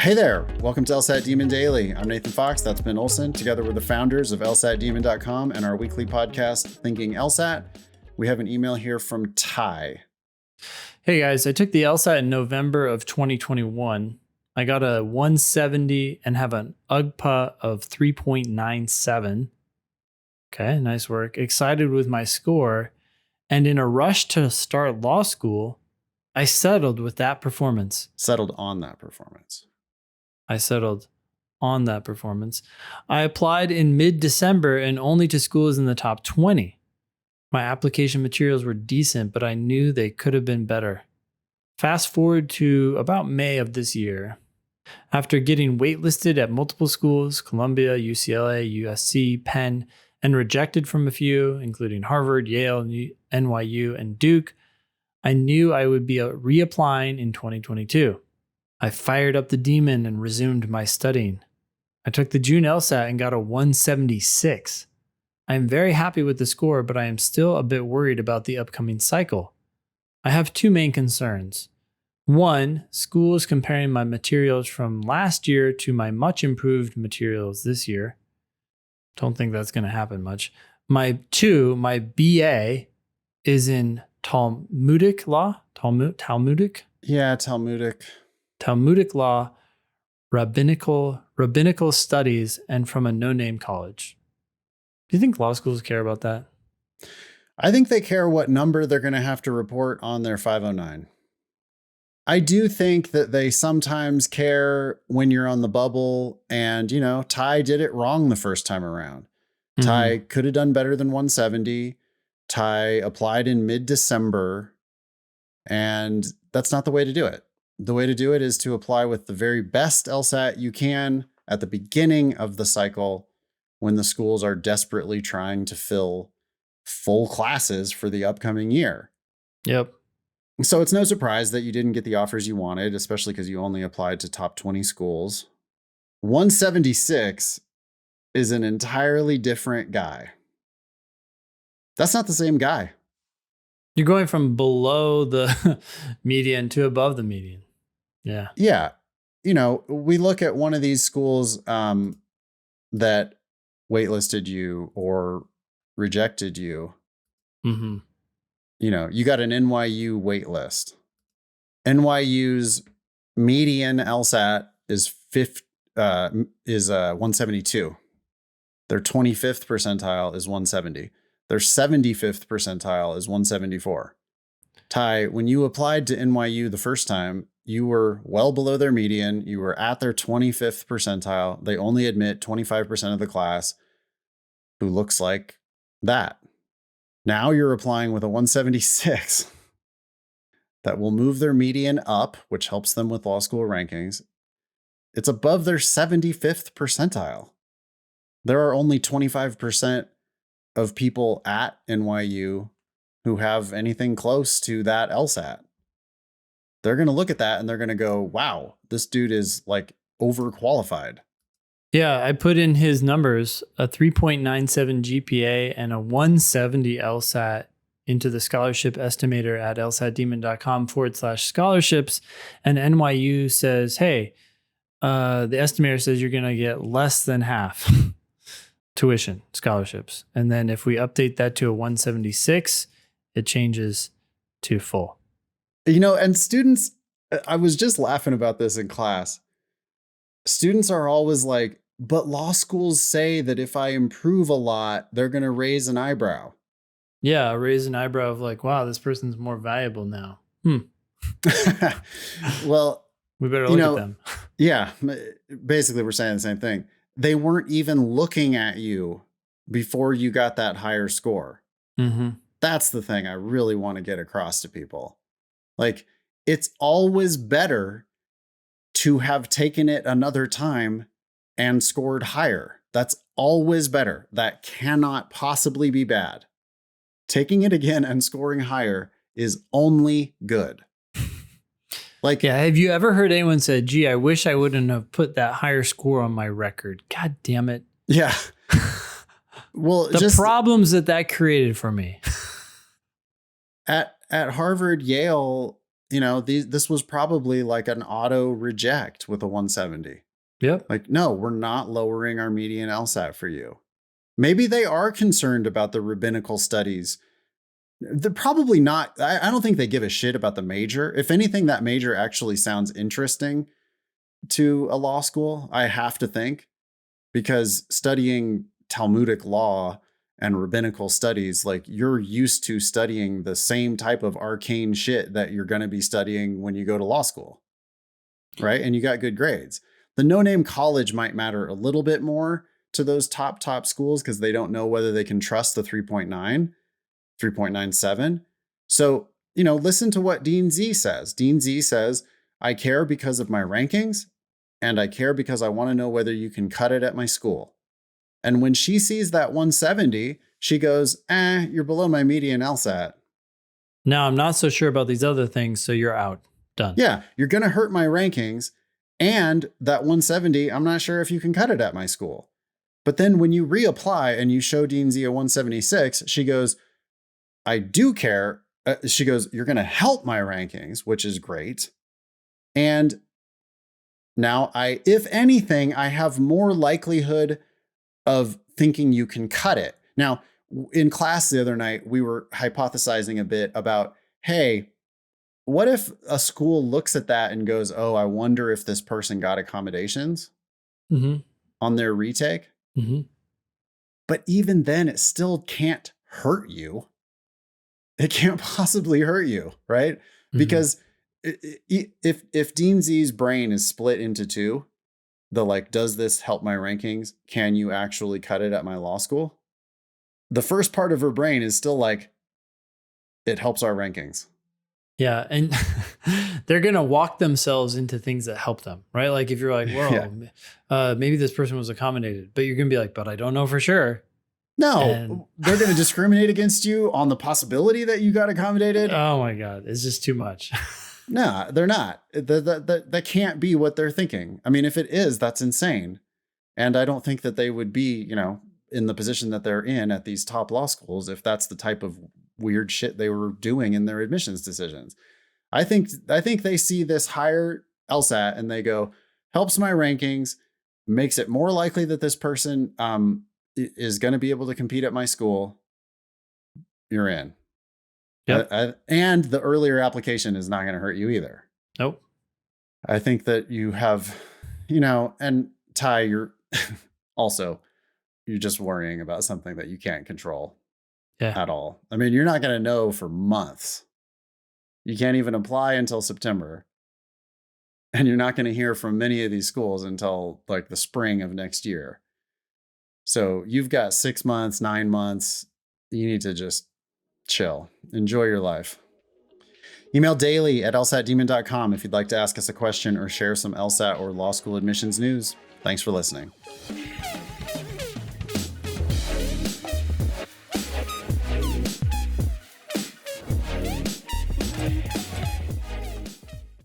Hey there, welcome to LSAT Demon Daily. I'm Nathan Fox, that's Ben Olson. Together we're the founders of LSATdemon.com and our weekly podcast, Thinking LSAT. We have an email here from Ty. Hey guys, I took the LSAT in November of 2021. I got a 170 and have an UGPA of 3.97. Okay, nice work. Excited with my score. And in a rush to start law school, I settled with that performance. Settled on that performance. I applied in mid-December and only to schools in the top 20. My application materials were decent, but I knew they could have been better. Fast forward to about May of this year. After getting waitlisted at multiple schools, Columbia, UCLA, USC, Penn, and rejected from a few, including Harvard, Yale, NYU, and Duke, I knew I would be reapplying in 2022. I fired up the demon and resumed my studying. I took the June LSAT and got a 176. I am very happy with the score, but I am still a bit worried about the upcoming cycle. I have two main concerns. One, schools comparing my materials from last year to my much improved materials this year. Don't think that's going to happen much. My BA is in Talmudic law. Talmudic? Yeah, Talmudic. Talmudic law, rabbinical studies, and from a no-name college. Do you think law schools care about that? I think they care what number they're going to have to report on their 509. I do think that they sometimes care when you're on the bubble and, Ty did it wrong the first time around. Mm-hmm. Ty could have done better than 170. Ty applied in mid-December, and that's not the way to do it. The way to do it is to apply with the very best LSAT you can at the beginning of the cycle when the schools are desperately trying to fill full classes for the upcoming year. Yep. So it's no surprise that you didn't get the offers you wanted, especially because you only applied to top 20 schools. 176 is an entirely different guy. That's not the same guy. You're going from below the median to above the median. Yeah. Yeah. We look at one of these schools that waitlisted you or rejected you. Mm-hmm. You got an NYU waitlist. NYU's median LSAT is 172. Their 25th percentile is 170. Their 75th percentile is 174. Ty, when you applied to NYU the first time, you were well below their median. You were at their 25th percentile. They only admit 25% of the class who looks like that. Now you're applying with a 176 that will move their median up, which helps them with law school rankings. It's above their 75th percentile. There are only 25% of people at NYU who have anything close to that LSAT. They're going to look at that and they're going to go, wow, this dude is like overqualified. Yeah, I put in his numbers, a 3.97 GPA and a 170 LSAT into the scholarship estimator at lsatdemon.com/scholarships. And NYU says, hey, the estimator says you're going to get less than half tuition scholarships. And then if we update that to a 176, it changes to full. And students, I was just laughing about this in class. Students are always like, but law schools say that if I improve a lot, they're going to raise an eyebrow. Yeah, raise an eyebrow of like, wow, this person's more valuable now. Well, we better look at them. Yeah, basically we're saying the same thing. They weren't even looking at you before you got that higher score. Mm-hmm. That's the thing I really want to get across to people. Like, it's always better to have taken it another time and scored higher. That's always better. That cannot possibly be bad. Taking it again and scoring higher is only good. Like, yeah, have you ever heard anyone say, gee, I wish I wouldn't have put that higher score on my record? God damn it. Yeah. Well, the problems that created for me. At Harvard, Yale, this was probably like an auto reject with a 170. Yep. Like, no, we're not lowering our median LSAT for you. Maybe they are concerned about the rabbinical studies. They're probably not. I don't think they give a shit about the major. If anything, that major actually sounds interesting to a law school, I have to think, because studying Talmudic law and rabbinical studies, like, you're used to studying the same type of arcane shit that you're going to be studying when you go to law school, right? And you got good grades. The no-name college might matter a little bit more to those top schools because they don't know whether they can trust the 3.9, 3.97. So, listen to what Dean Z says. Dean Z says, I care because of my rankings, and I care because I want to know whether you can cut it at my school. And when she sees that 170, she goes, you're below my median LSAT. Now, I'm not so sure about these other things, so you're out. Done. Yeah, you're going to hurt my rankings. And that 170, I'm not sure if you can cut it at my school. But then when you reapply and you show Dean Z a 176, she goes, I do care. She goes, you're going to help my rankings, which is great. And now if anything, I have more likelihood of thinking you can cut it. Now, in class the other night, we were hypothesizing a bit about, hey, what if a school looks at that and goes, oh, I wonder if this person got accommodations on their retake? But even then, it still can't hurt you. It can't possibly hurt you, right? Because if Dean Z's brain is split into two, does this help my rankings? Can you actually cut it at my law school? The first part of her brain is still like, it helps our rankings. Yeah. And they're going to walk themselves into things that help them, right? Like if you're like, whoa, maybe this person was accommodated, but you're going to be like, but I don't know for sure. No, they're going to discriminate against you on the possibility that you got accommodated. Oh my God. It's just too much. No, they're not. That can't be what they're thinking. I mean, if it is, that's insane. And I don't think that they would be, in the position that they're in at these top law schools if that's the type of weird shit they were doing in their admissions decisions. I think they see this higher LSAT and they go, helps my rankings, makes it more likely that this person is going to be able to compete at my school. You're in. Yep. And the earlier application is not going to hurt you either. Nope. I think that you have, and Ty, you're just worrying about something that you can't control at all. I mean, you're not going to know for months. You can't even apply until September. And you're not going to hear from many of these schools until like the spring of next year. So you've got 6 months, 9 months. You need to just chill. Enjoy your life. Email daily@lsatdemon.com if you'd like to ask us a question or share some LSAT or law school admissions news. Thanks for listening.